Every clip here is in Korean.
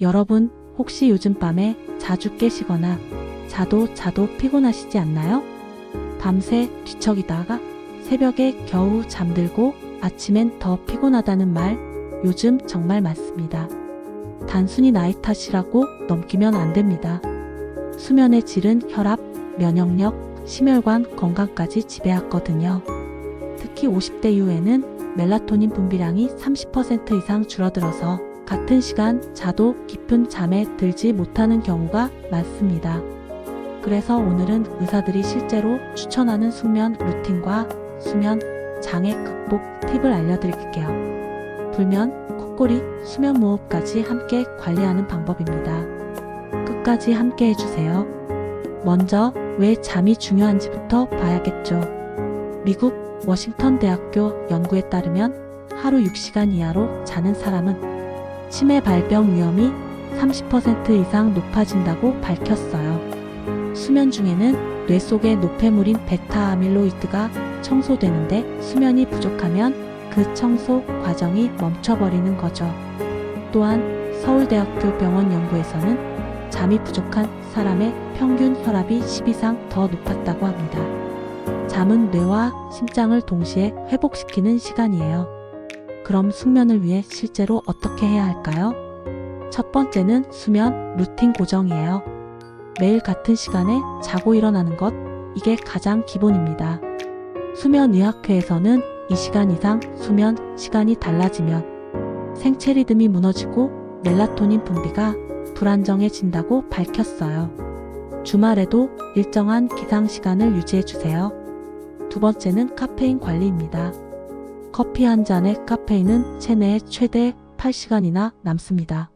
여러분, 혹시 요즘 밤에 자주 깨시거나 자도 피곤하시지 않나요? 밤새 뒤척이다가 새벽에 겨우 잠들고 아침엔 더 피곤하다는 말 요즘 정말 많습니다. 단순히 나이 탓이라고 넘기면 안 됩니다. 수면의 질은 혈압, 면역력, 심혈관 건강까지 지배하거든요. 특히 50대 이후에는 멜라토닌 분비량이 30% 이상 줄어들어서 같은 시간 자도 깊은 잠에 들지 못하는 경우가 많습니다. 그래서 오늘은 의사들이 실제로 추천하는 숙면 루틴과 수면 장애 극복 팁을 알려드릴게요. 불면, 콧골이, 수면 무호흡까지 함께 관리하는 방법입니다. 끝까지 함께 해주세요. 먼저 왜 잠이 중요한지부터 봐야겠죠. 미국 워싱턴 대학교 연구에 따르면 하루 6시간 이하로 자는 사람은 치매 발병 위험이 30% 이상 높아진다고 밝혔어요. 수면 중에는 뇌 속의 노폐물인 베타 아밀로이드가 청소되는데 수면이 부족하면 그 청소 과정이 멈춰버리는 거죠. 또한 서울대학교 병원 연구에서는 잠이 부족한 사람의 평균 혈압이 10 이상 더 높았다고 합니다. 잠은 뇌와 심장을 동시에 회복시키는 시간이에요. 그럼 숙면을 위해 실제로 어떻게 해야 할까요? 첫 번째는 수면 루틴 고정이에요. 매일 같은 시간에 자고 일어나는 것, 이게 가장 기본입니다. 수면의학회에서는 이 시간 이상 수면 시간이 달라지면 생체 리듬이 무너지고 멜라토닌 분비가 불안정해진다고 밝혔어요. 주말에도 일정한 기상 시간을 유지해주세요. 두 번째는 카페인 관리입니다. 커피 한 잔의 카페인은 체내에 최대 8시간이나 남습니다.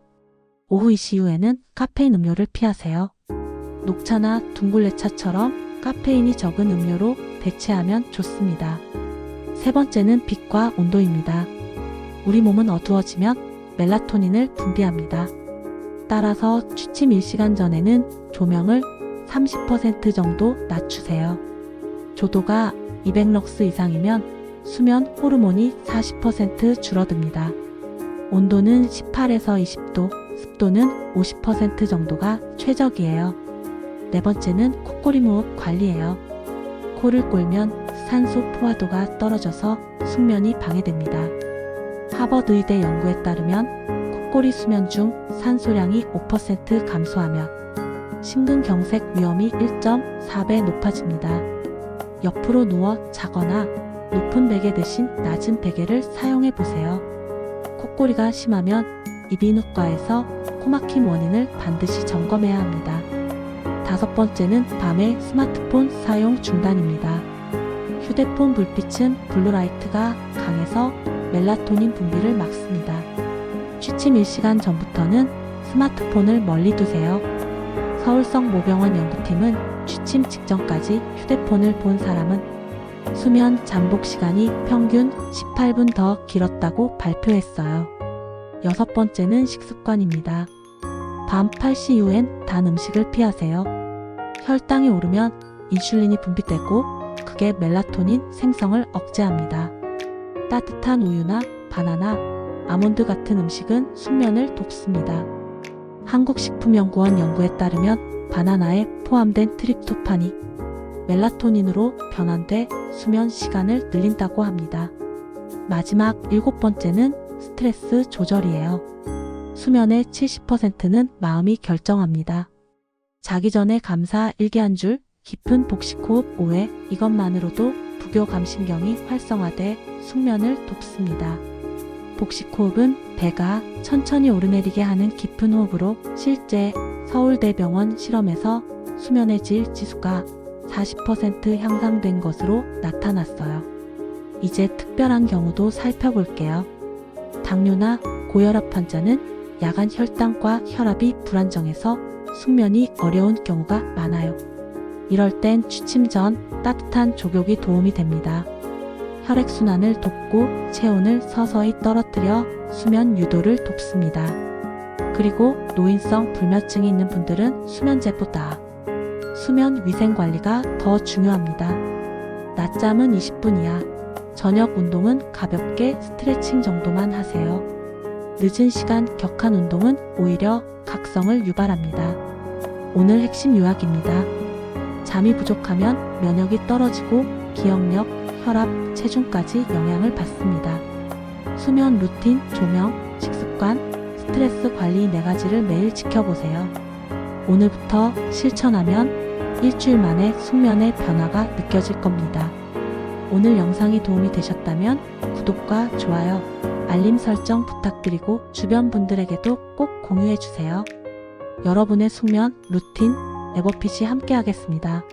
오후 2시 이후에는 카페인 음료를 피하세요. 녹차나 둥글레차처럼 카페인이 적은 음료로 대체하면 좋습니다. 세 번째는 빛과 온도입니다. 우리 몸은 어두워지면 멜라토닌을 분비합니다. 따라서 취침 1시간 전에는 조명을 30% 정도 낮추세요. 조도가 200럭스 이상이면 수면 호르몬이 40% 줄어듭니다. 온도는 18에서 20도, 습도는 50% 정도가 최적이에요. 네 번째는 콧골이 무호흡 관리예요. 코를 골면 산소 포화도가 떨어져서 숙면이 방해됩니다. 하버드 의대 연구에 따르면 콧골이 수면 중 산소량이 5% 감소하면 심근경색 위험이 1.4배 높아집니다. 옆으로 누워 자거나 높은 베개 대신 낮은 베개를 사용해 보세요. 콧골이가 심하면 이비인후과에서 코막힘 원인을 반드시 점검해야 합니다. 다섯 번째는 밤에 스마트폰 사용 중단입니다. 휴대폰 불빛은 블루라이트가 강해서 멜라토닌 분비를 막습니다. 취침 1시간 전부터는 스마트폰을 멀리 두세요. 서울성 모병원 연구팀은 취침 직전까지 휴대폰을 본 사람은 수면 잠복 시간이 평균 18분 더 길었다고 발표했어요. 여섯 번째는 식습관입니다. 밤 8시 이후엔 단 음식을 피하세요. 혈당이 오르면 인슐린이 분비되고 그게 멜라토닌 생성을 억제합니다. 따뜻한 우유나 바나나, 아몬드 같은 음식은 숙면을 돕습니다. 한국식품연구원 연구에 따르면 바나나에 포함된 트립토판이 멜라토닌으로 변환돼 수면 시간을 늘린다고 합니다. 마지막 일곱 번째는 스트레스 조절이에요. 수면의 70%는 마음이 결정합니다. 자기 전에 감사 일기 한 줄, 깊은 복식호흡 5회, 이것만으로도 부교감신경이 활성화돼 숙면을 돕습니다. 복식호흡은 배가 천천히 오르내리게 하는 깊은 호흡으로 실제 서울대병원 실험에서 수면의 질 지수가 40% 향상된 것으로 나타났어요. 이제 특별한 경우도 살펴볼게요. 당뇨나 고혈압 환자는 야간 혈당과 혈압이 불안정해서 숙면이 어려운 경우가 많아요. 이럴 땐 취침 전 따뜻한 족욕이 도움이 됩니다. 혈액순환을 돕고 체온을 서서히 떨어뜨려 수면 유도를 돕습니다. 그리고 노인성 불면증이 있는 분들은 수면제보다 수면 위생 관리가 더 중요합니다. 낮잠은 20분 이하, 저녁 운동은 가볍게 스트레칭 정도만 하세요. 늦은 시간 격한 운동은 오히려 각성을 유발합니다. 오늘 핵심 요약입니다. 잠이 부족하면 면역이 떨어지고 기억력, 혈압, 체중까지 영향을 받습니다. 수면 루틴, 조명, 식습관, 스트레스 관리 4가지를 매일 지켜보세요. 오늘부터 실천하면 일주일 만에 숙면의 변화가 느껴질 겁니다. 오늘 영상이 도움이 되셨다면 구독과 좋아요, 알림 설정 부탁드리고 주변 분들에게도 꼭 공유해주세요. 여러분의 숙면 루틴 에버핏이 함께하겠습니다.